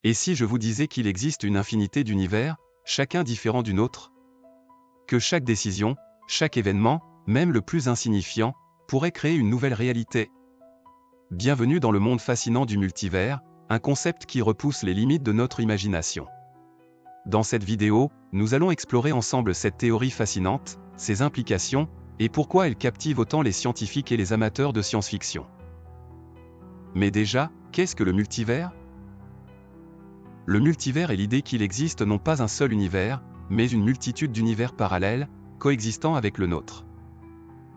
Et si je vous disais qu'il existe une infinité d'univers, chacun différent d'une autre? Que chaque décision, chaque événement, même le plus insignifiant, pourrait créer une nouvelle réalité? Bienvenue dans le monde fascinant du multivers, un concept qui repousse les limites de notre imagination. Dans cette vidéo, nous allons explorer ensemble cette théorie fascinante, ses implications, et pourquoi elle captive autant les scientifiques et les amateurs de science-fiction. Mais déjà, qu'est-ce que le multivers? Le multivers est l'idée qu'il existe non pas un seul univers, mais une multitude d'univers parallèles, coexistant avec le nôtre.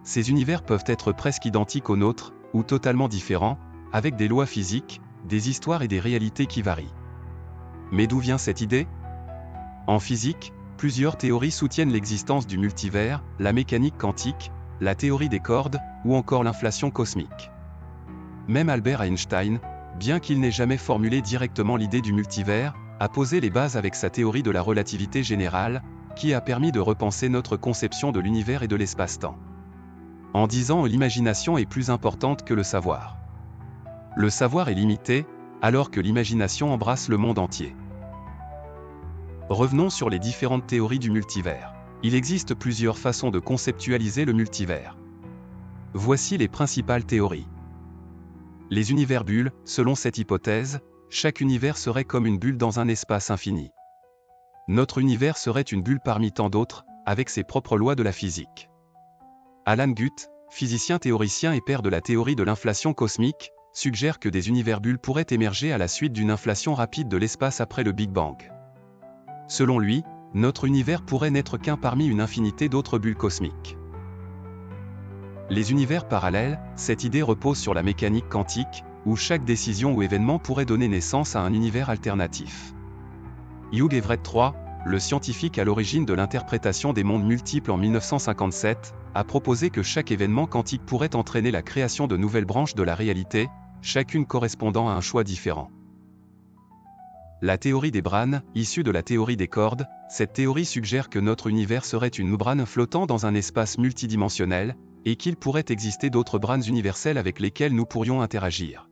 Ces univers peuvent être presque identiques aux nôtres, ou totalement différents, avec des lois physiques, des histoires et des réalités qui varient. Mais d'où vient cette idée? En physique, plusieurs théories soutiennent l'existence du multivers, la mécanique quantique, la théorie des cordes, ou encore l'inflation cosmique. Même Albert Einstein, bien qu'il n'ait jamais formulé directement l'idée du multivers, a posé les bases avec sa théorie de la relativité générale, qui a permis de repenser notre conception de l'univers et de l'espace-temps. En disant l'imagination est plus importante que le savoir. Le savoir est limité, alors que l'imagination embrasse le monde entier. Revenons sur les différentes théories du multivers. Il existe plusieurs façons de conceptualiser le multivers. Voici les principales théories. Les univers bulles, selon cette hypothèse, chaque univers serait comme une bulle dans un espace infini. Notre univers serait une bulle parmi tant d'autres, avec ses propres lois de la physique. Alan Guth, physicien théoricien et père de la théorie de l'inflation cosmique, suggère que des univers bulles pourraient émerger à la suite d'une inflation rapide de l'espace après le Big Bang. Selon lui, notre univers pourrait n'être qu'un parmi une infinité d'autres bulles cosmiques. Les univers parallèles, cette idée repose sur la mécanique quantique, où chaque décision ou événement pourrait donner naissance à un univers alternatif. Hugh Everett III, le scientifique à l'origine de l'interprétation des mondes multiples en 1957, a proposé que chaque événement quantique pourrait entraîner la création de nouvelles branches de la réalité, chacune correspondant à un choix différent. La théorie des brânes, issue de la théorie des cordes, cette théorie suggère que notre univers serait une membrane flottant dans un espace multidimensionnel, et qu'il pourrait exister d'autres brânes universelles avec lesquelles nous pourrions interagir.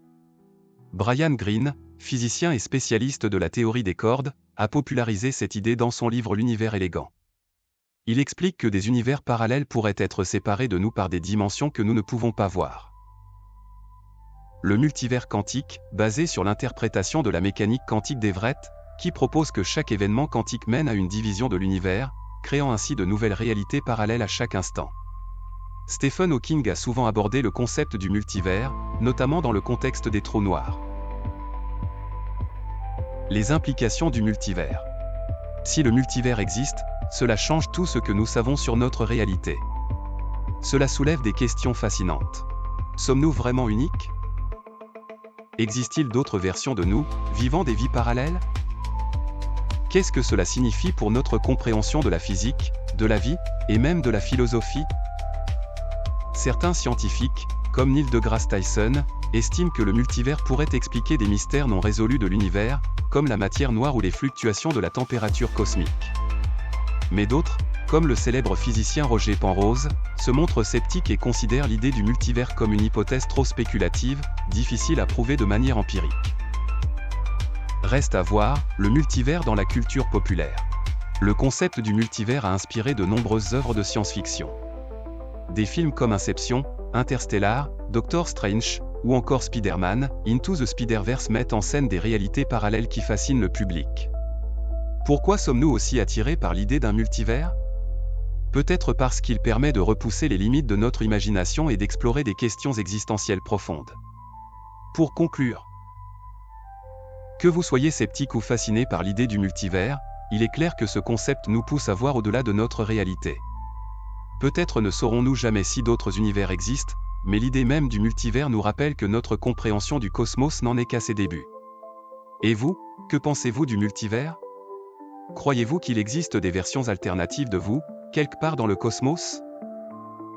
Brian Greene, physicien et spécialiste de la théorie des cordes, a popularisé cette idée dans son livre L'univers élégant. Il explique que des univers parallèles pourraient être séparés de nous par des dimensions que nous ne pouvons pas voir. Le multivers quantique, basé sur l'interprétation de la mécanique quantique d'Everett, qui propose que chaque événement quantique mène à une division de l'univers, créant ainsi de nouvelles réalités parallèles à chaque instant. Stephen Hawking a souvent abordé le concept du multivers, notamment dans le contexte des trous noirs. Les implications du multivers. Si le multivers existe, cela change tout ce que nous savons sur notre réalité. Cela soulève des questions fascinantes. Sommes-nous vraiment uniques? Existe-t-il d'autres versions de nous, vivant des vies parallèles? Qu'est-ce que cela signifie pour notre compréhension de la physique, de la vie, et même de la philosophie? Certains scientifiques, comme Neil deGrasse Tyson, estiment que le multivers pourrait expliquer des mystères non résolus de l'univers, comme la matière noire ou les fluctuations de la température cosmique. Mais d'autres, comme le célèbre physicien Roger Penrose, se montrent sceptiques et considèrent l'idée du multivers comme une hypothèse trop spéculative, difficile à prouver de manière empirique. Reste à voir, le multivers dans la culture populaire. Le concept du multivers a inspiré de nombreuses œuvres de science-fiction. Des films comme Inception, Interstellar, Doctor Strange, ou encore Spider-Man, Into the Spider-Verse mettent en scène des réalités parallèles qui fascinent le public. Pourquoi sommes-nous aussi attirés par l'idée d'un multivers? Peut-être parce qu'il permet de repousser les limites de notre imagination et d'explorer des questions existentielles profondes. Pour conclure, que vous soyez sceptique ou fasciné par l'idée du multivers, il est clair que ce concept nous pousse à voir au-delà de notre réalité. Peut-être ne saurons-nous jamais si d'autres univers existent, mais l'idée même du multivers nous rappelle que notre compréhension du cosmos n'en est qu'à ses débuts. Et vous, que pensez-vous du multivers? Croyez-vous qu'il existe des versions alternatives de vous, quelque part dans le cosmos?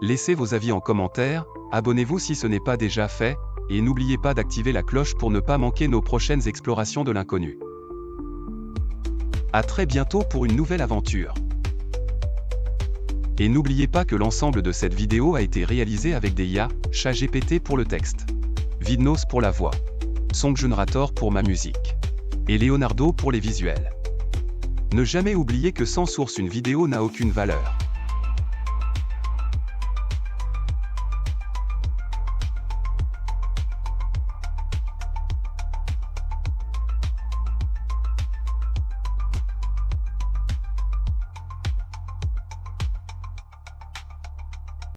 Laissez vos avis en commentaire, abonnez-vous si ce n'est pas déjà fait, et n'oubliez pas d'activer la cloche pour ne pas manquer nos prochaines explorations de l'inconnu. À très bientôt pour une nouvelle aventure. Et n'oubliez pas que l'ensemble de cette vidéo a été réalisé avec des IA, ChatGPT pour le texte, Vidnos pour la voix, Songgenerator pour ma musique. et Leonardo pour les visuels. Ne jamais oublier que sans source une vidéo n'a aucune valeur.